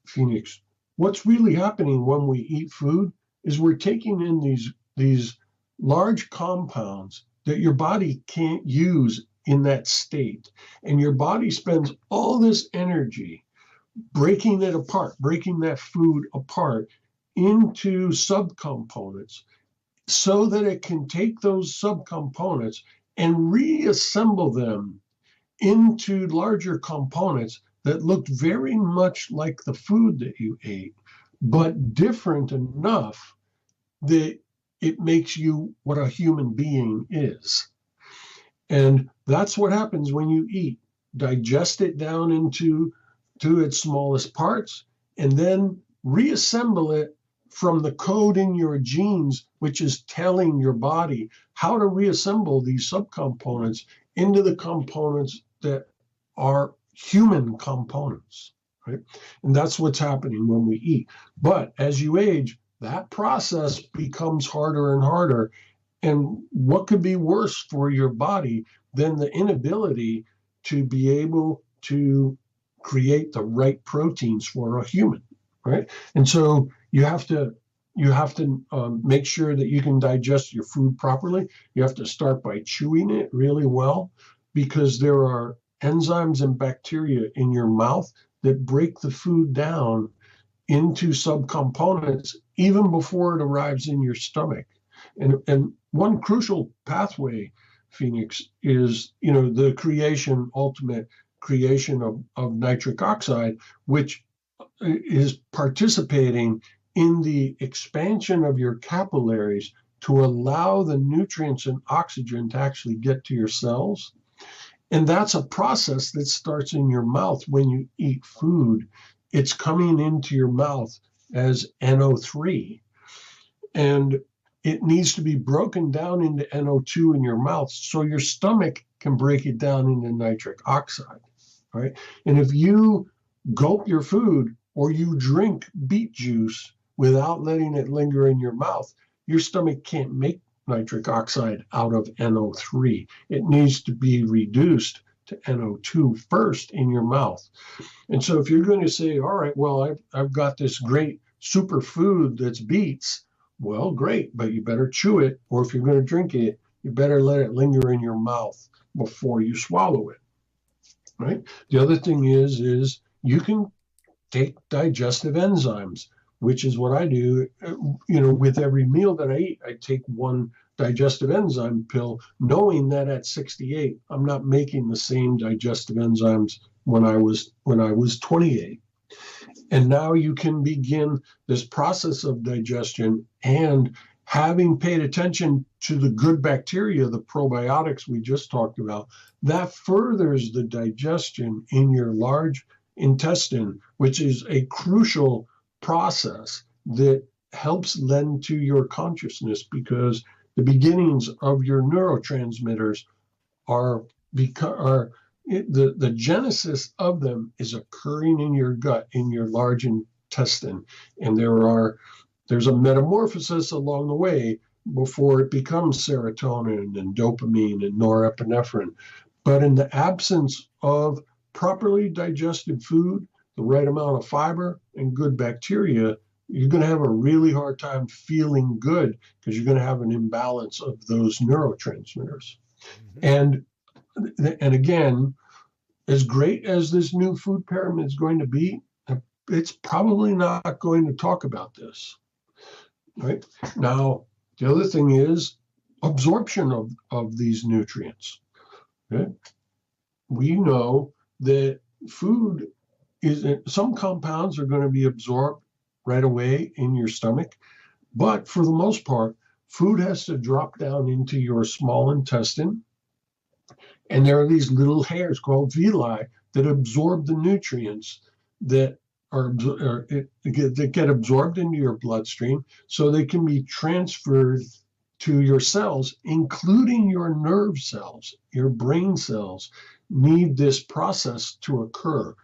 Phoenix, what's really happening when we eat food is we're taking in these large compounds that your body can't use in that state. And your body spends all this energy breaking it apart, breaking that food apart into subcomponents so that it can take those subcomponents and reassemble them into larger components that looked very much like the food that you ate, but different enough that it makes you what a human being is. And that's what happens when you eat. Digest it down into its smallest parts, and then reassemble it from the code in your genes, which is telling your body how to reassemble these subcomponents into the components that are human components, right? And that's what's happening when we eat. But as you age, that process becomes harder and harder. And what could be worse for your body than the inability to be able to create the right proteins for a human, right? And so you have to make sure that you can digest your food properly. You have to start by chewing it really well, because there are enzymes and bacteria in your mouth that break the food down into subcomponents even before it arrives in your stomach. And one crucial pathway, Phoenix, is the ultimate creation of nitric oxide, which is participating in the expansion of your capillaries to allow the nutrients and oxygen to actually get to your cells. And that's a process that starts in your mouth when you eat food. It's coming into your mouth as NO3. And it needs to be broken down into NO2 in your mouth so your stomach can break it down into nitric oxide, right? And if you gulp your food or you drink beet juice without letting it linger in your mouth, your stomach can't make nitric oxide out of NO3. It needs to be reduced to NO2 first in your mouth. And so if you're going to say, all right, well, I've got this great superfood that's beets, well, great, but you better chew it, or if you're going to drink it, you better let it linger in your mouth before you swallow it, right? The other thing is you can take digestive enzymes, which is what I do. With every meal that I eat, I take one digestive enzyme pill, knowing that at 68, I'm not making the same digestive enzymes when I was 28. And now you can begin this process of digestion, and having paid attention to the good bacteria, the probiotics we just talked about, that furthers the digestion in your large intestine, which is a crucial process that helps lend to your consciousness, because the beginnings of your neurotransmitters are the genesis of them is occurring in your gut, in your large intestine, and there's a metamorphosis along the way before it becomes serotonin and dopamine and norepinephrine. But in the absence of properly digested food, the right amount of fiber and good bacteria, you're going to have a really hard time feeling good, because you're going to have an imbalance of those neurotransmitters. Mm-hmm. And again, as great as this new food pyramid is going to be, it's probably not going to talk about this, right? Now, the other thing is absorption of these nutrients. Okay? We know that food some compounds are going to be absorbed right away in your stomach, but for the most part, food has to drop down into your small intestine. And there are these little hairs called villi that absorb the nutrients that that get absorbed into your bloodstream so they can be transferred to your cells, including your nerve cells. Your brain cells need this process to occur.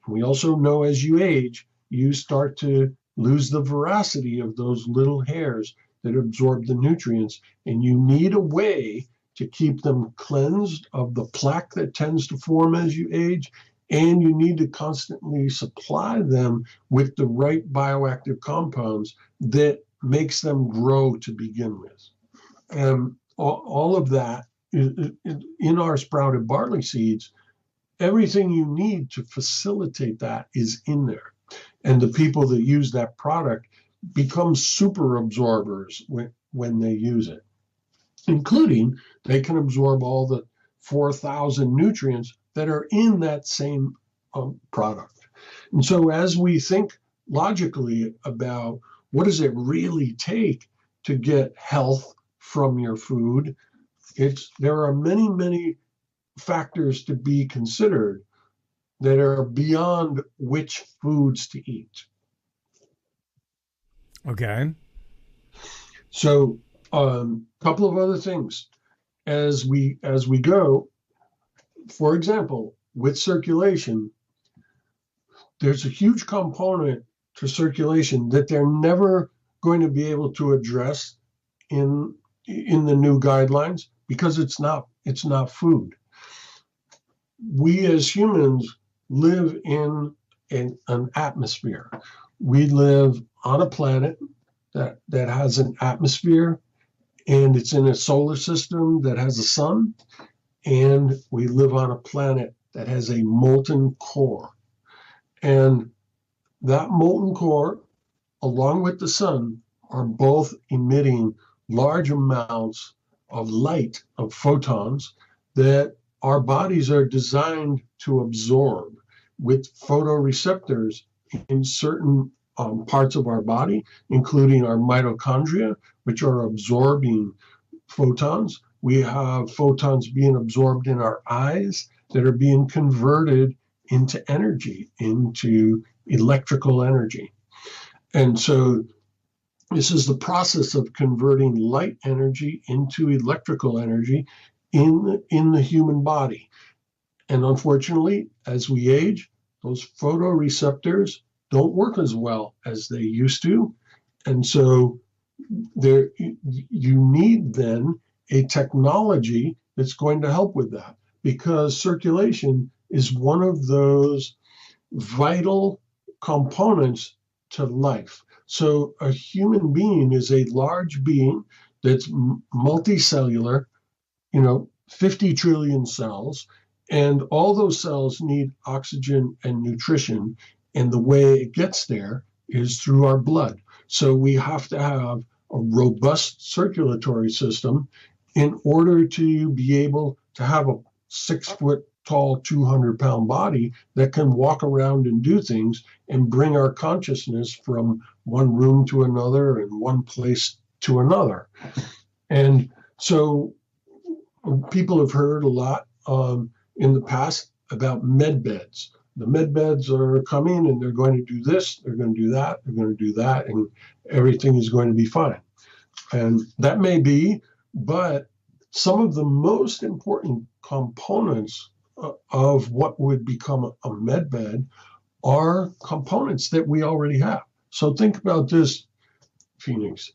We also know as you age, you start to lose the veracity of those little hairs that absorb the nutrients, and you need a way to keep them cleansed of the plaque that tends to form as you age, and you need to constantly supply them with the right bioactive compounds that makes them grow to begin with. And all of that is in our sprouted barley seeds. Everything you need to facilitate that is in there. And the people that use that product become super absorbers when they use it, including they can absorb all the 4,000 nutrients that are in that same product. And so as we think logically about what does it really take to get health from your food, there are many, many factors to be considered that are beyond which foods to eat. Okay. So couple of other things as we go. For example, with circulation, there's a huge component to circulation that they're never going to be able to address in the new guidelines because it's not food. We as humans live in an atmosphere. We live on a planet that has an atmosphere, and it's in a solar system that has a sun, and we live on a planet that has a molten core. And that molten core, along with the sun, are both emitting large amounts of light, of photons, that our bodies are designed to absorb with photoreceptors in certain parts of our body, including our mitochondria, which are absorbing photons. We have photons being absorbed in our eyes that are being converted into energy, into electrical energy. And so this is the process of converting light energy into electrical energy in the human body. And unfortunately, as we age, those photoreceptors don't work as well as they used to. And so you need then a technology that's going to help with that, because circulation is one of those vital components to life. So a human being is a large being that's multicellular, 50 trillion cells, and all those cells need oxygen and nutrition. And the way it gets there is through our blood. So we have to have a robust circulatory system in order to be able to have a 6-foot tall, 200-pound body that can walk around and do things and bring our consciousness from one room to another and one place to another. And so people have heard a lot in the past about med beds. The med beds are coming and they're going to do this, they're going to do that, they're going to do that, and everything is going to be fine. And that may be, but some of the most important components of what would become a med bed are components that we already have. So think about this, Phoenix.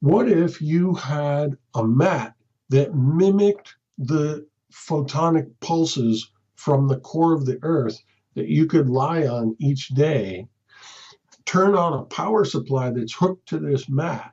What if you had a mat that mimicked the photonic pulses from the core of the earth that you could lie on each day, turn on a power supply that's hooked to this mat,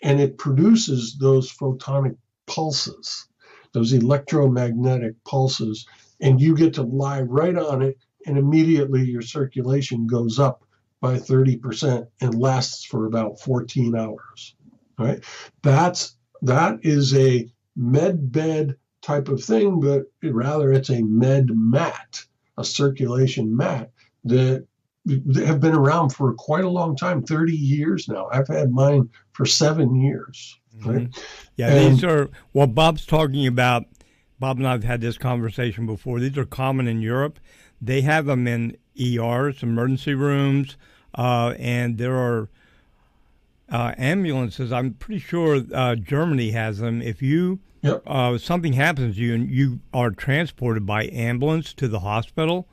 and it produces those photonic pulses, those electromagnetic pulses, and you get to lie right on it, and immediately your circulation goes up by 30% and lasts for about 14 hours, right? That is a med bed type of thing, but rather it's a med mat, a circulation mat that have been around for quite a long time, 30 years now. I've had mine for 7 years. Right? Yeah, these are what Bob's talking about. Bob and I have had this conversation before. These are common in Europe. They have them in ERs, emergency rooms, and there are ambulances. I'm pretty sure Germany has them. If you something happens to you and you are transported by ambulance to the hospital,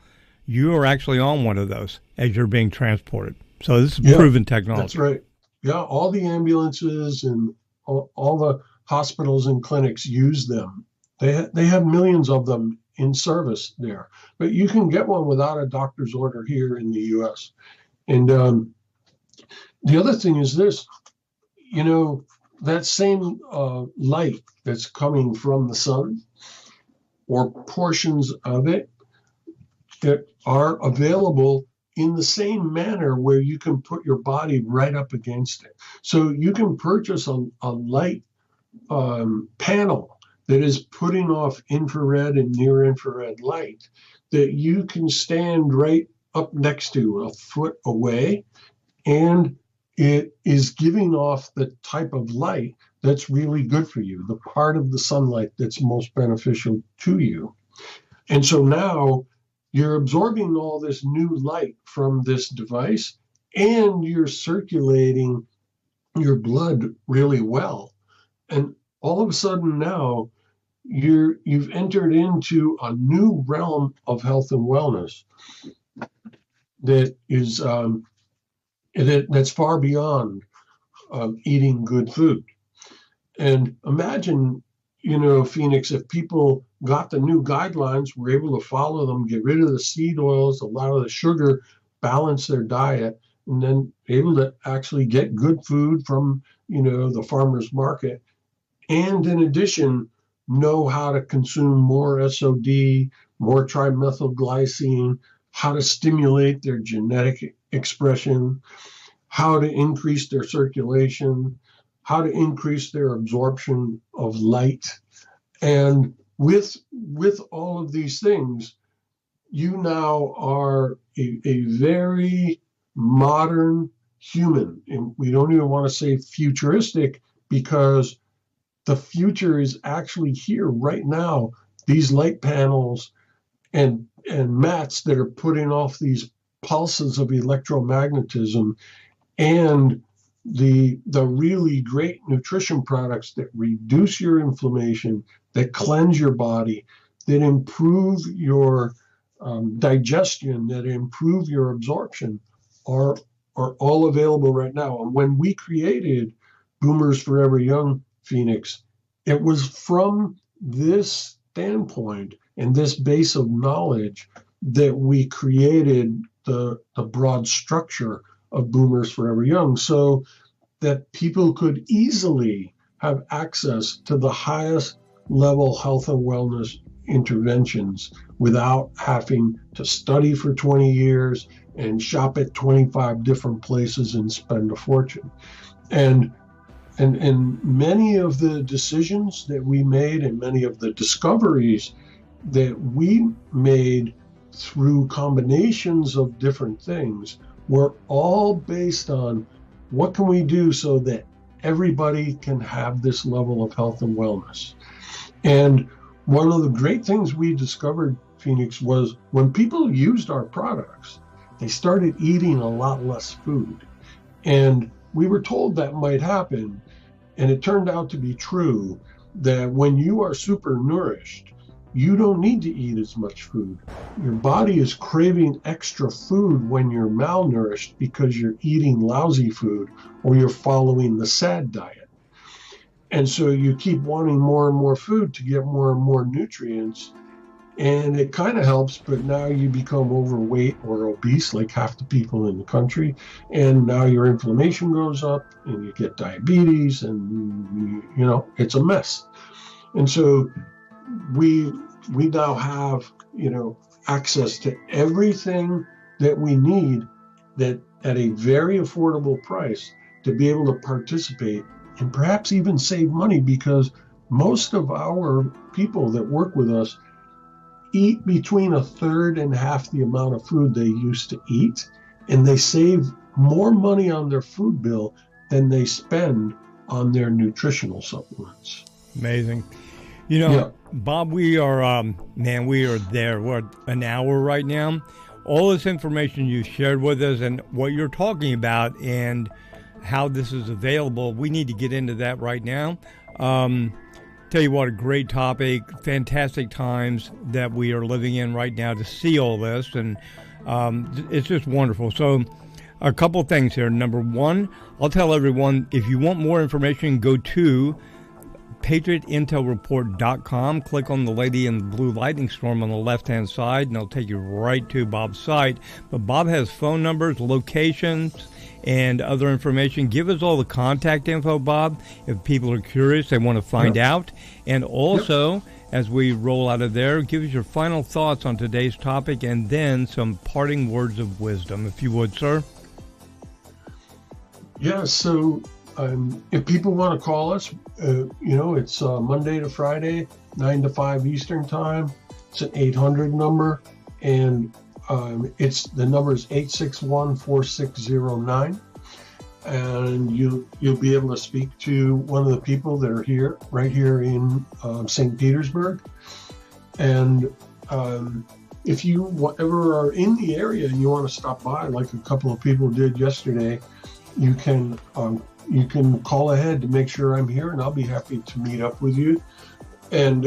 you are actually on one of those as you're being transported. So this is proven technology. That's right. Yeah, all the ambulances and all the hospitals and clinics use them. They have millions of them in service there. But you can get one without a doctor's order here in the U.S. And the other thing is this, that same light that's coming from the sun, or portions of it that are available in the same manner where you can put your body right up against it. So you can purchase a light panel that is putting off infrared and near infrared light that you can stand right up next to, a foot away, and it is giving off the type of light that's really good for you, the part of the sunlight that's most beneficial to you. And so now you're absorbing all this new light from this device, and you're circulating your blood really well. And all of a sudden now you've entered into a new realm of health and wellness that is that's far beyond eating good food. And imagine, Phoenix, if people got the new guidelines, were able to follow them, get rid of the seed oils, a lot of the sugar, balance their diet, and then able to actually get good food from, the farmer's market. And in addition, know how to consume more SOD, more trimethylglycine, how to stimulate their genetic expression, how to increase their circulation, how to increase their absorption of light. And with all of these things, you now are a very modern human. And we don't even want to say futuristic, because the future is actually here right now. These light panels and mats that are putting off these pulses of electromagnetism, and the really great nutrition products that reduce your inflammation, that cleanse your body, that improve your digestion, that improve your absorption, are all available right now. And when we created Boomers Forever Young, Phoenix, it was from this standpoint and this base of knowledge that we created the broad structure of Boomers Forever Young, so that people could easily have access to the highest level health and wellness interventions without having to study for 20 years and shop at 25 different places and spend a fortune. And many of the decisions that we made and many of the discoveries that we made through combinations of different things were all based on what can we do so that everybody can have this level of health and wellness. And one of the great things we discovered, Phoenix, was when people used our products, they started eating a lot less food. And we were told that might happen. And it turned out to be true, that when you are supernourished, you don't need to eat as much food. Your body is craving extra food when you're malnourished because you're eating lousy food or you're following the SAD diet. And so you keep wanting more and more food to get more and more nutrients. And it kind of helps, but now you become overweight or obese, like half the people in the country. And now your inflammation goes up and you get diabetes, and, it's a mess. And so we now have, access to everything that we need, that at a very affordable price, to be able to participate and perhaps even save money, because most of our people that work with us eat between a third and half the amount of food they used to eat, and they save more money on their food bill than they spend on their nutritional supplements. Amazing. You know, yeah. Bob, we are, we are there. We're at an hour right now. All this information you shared with us and what you're talking about and how this is available, we need to get into that right now. Tell you what, a great topic, fantastic times that we are living in right now to see all this, and it's just wonderful. So a couple of things here. Number one, I'll tell everyone, if you want more information, go to patriotintelreport.com. Click on the lady in the blue lightning storm on the left-hand side, and it'll take you right to Bob's site. But Bob has phone numbers, locations, and other information. Give us all the contact info, Bob, if people are curious, they want to find out. And also, as we roll out of there, give us your final thoughts on today's topic and then some parting words of wisdom, if you would, sir. Yeah, so if people want to call us, it's Monday to Friday, 9 to 5 Eastern time. It's an 800 number, and the number is 861-4609. And you'll be able to speak to one of the people that are right here in St. Petersburg. And if you ever are in the area and you want to stop by, like a couple of people did yesterday, you can call ahead to make sure I'm here, and I'll be happy to meet up with you. And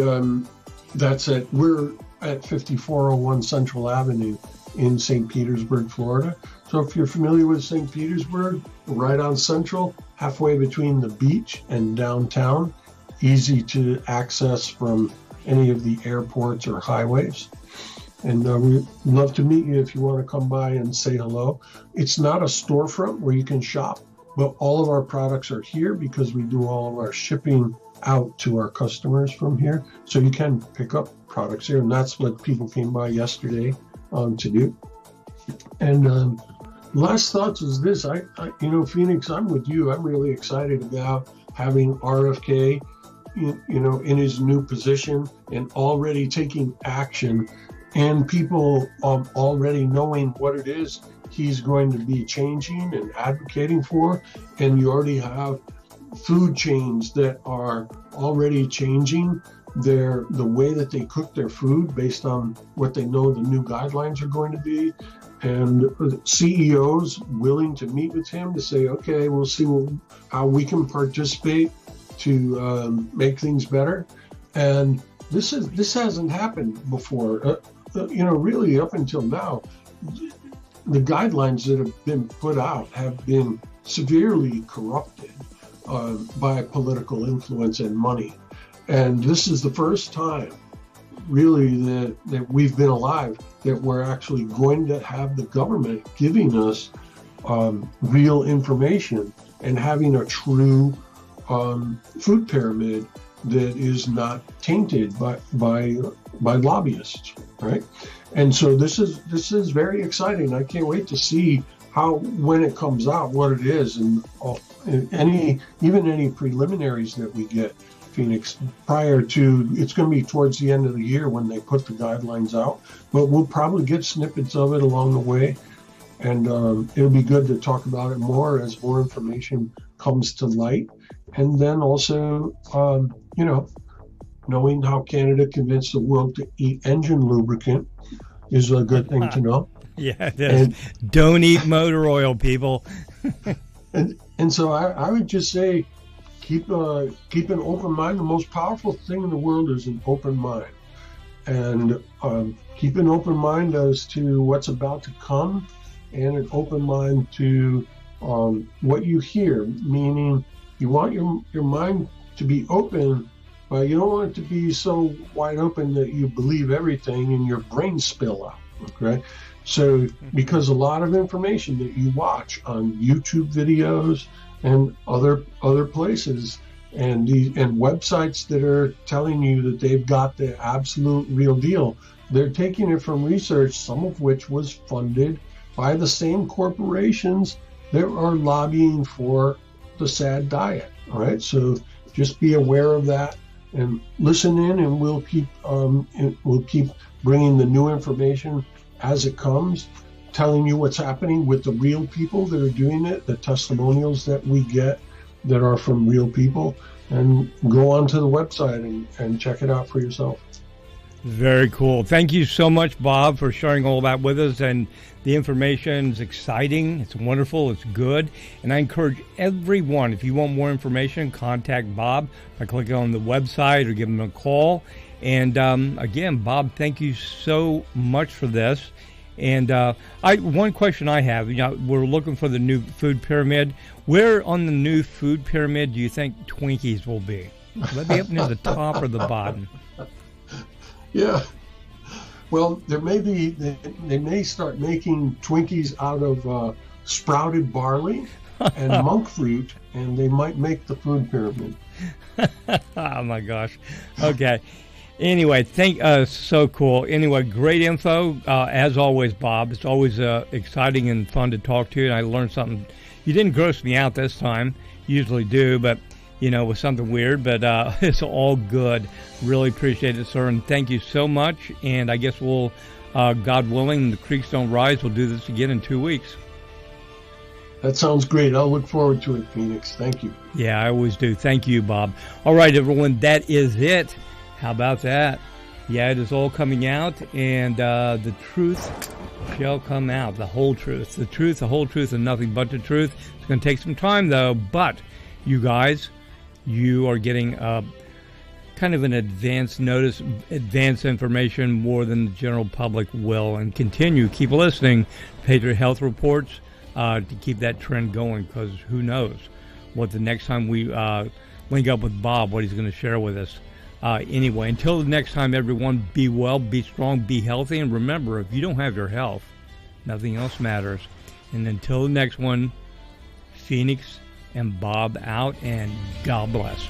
we're at 5401 Central Avenue in St. Petersburg, Florida. So if you're familiar with St. Petersburg, right on Central, halfway between the beach and downtown, easy to access from any of the airports or highways. And we'd love to meet you if you want to come by and say hello. It's not a storefront where you can shop, but all of our products are here because we do all of our shipping out to our customers from here. So you can pick up products here, and that's what people came by yesterday to do. And last thoughts is this: Phoenix, I'm with you. I'm really excited about having RFK, in his new position and already taking action, and people already knowing what it is he's going to be changing and advocating for. And you already have food chains that are already changing the way that they cook their food based on what they know the new guidelines are going to be, and CEOs willing to meet with him to say, okay, we'll see how we can participate to make things better. And this hasn't happened before. Really up until now, the guidelines that have been put out have been severely corrupted by political influence and money. And this is the first time, really, that we've been alive that we're actually going to have the government giving us real information and having a true food pyramid that is not tainted by lobbyists, right? And so this is very exciting. I can't wait to see when it comes out, what it is, and any preliminaries that we get, Phoenix, prior to, it's going to be towards the end of the year when they put the guidelines out, but we'll probably get snippets of it along the way. And it'll be good to talk about it more as more information comes to light. And then also, knowing how Canada convinced the world to eat engine lubricant is a good thing to know. Yeah, it is. And don't eat motor oil, people. and so I would just say, keep an open mind. The most powerful thing in the world is an open mind. And keep an open mind as to what's about to come, and an open mind to what you hear, meaning you want your mind to be open, but you don't want it to be so wide open that you believe everything and your brain spill out, okay? So, because a lot of information that you watch on YouTube videos and other places and websites that are telling you that they've got the absolute real deal, they're taking it from research, some of which was funded by the same corporations that are lobbying for the SAD diet. All right, so just be aware of that and listen in, and we'll keep bringing the new information as it comes, telling you what's happening with the real people that are doing it, the testimonials that we get that are from real people, and go onto the website and check it out for yourself. Very cool. Thank you so much, Bob, for sharing all that with us. And the information is exciting. It's wonderful. It's good. And I encourage everyone, if you want more information, contact Bob by clicking on the website or give him a call. And again, Bob, thank you so much for this. And one question I have, we're looking for the new food pyramid. Where on the new food pyramid do you think Twinkies will be? Will they be up near the top or the bottom? Yeah. Well, they may start making Twinkies out of sprouted barley and monk fruit, and they might make the food pyramid. Oh my gosh. Okay. Anyway, so cool. Anyway, great info. As always, Bob, it's always exciting and fun to talk to you. And I learned something. You didn't gross me out this time. You usually do, but it was something weird, but it's all good. Really appreciate it, sir, and thank you so much. And I guess we'll, God willing, the creeks don't rise, we'll do this again in 2 weeks. That sounds great. I'll look forward to it, Phoenix. Thank you. Yeah, I always do. Thank you, Bob. All right, everyone, that is it. How about that? Yeah, it is all coming out, and the truth shall come out, the whole truth. The truth, the whole truth, and nothing but the truth. It's going to take some time, though, but you guys, you are getting kind of an advance notice, advance information more than the general public will. And keep listening, Patriot Health Reports, to keep that trend going, because who knows what the next time we link up with Bob, what he's going to share with us. Anyway, until the next time, everyone, be well, be strong, be healthy, and remember, if you don't have your health, nothing else matters. And until the next one, Phoenix and Bob out, and God bless.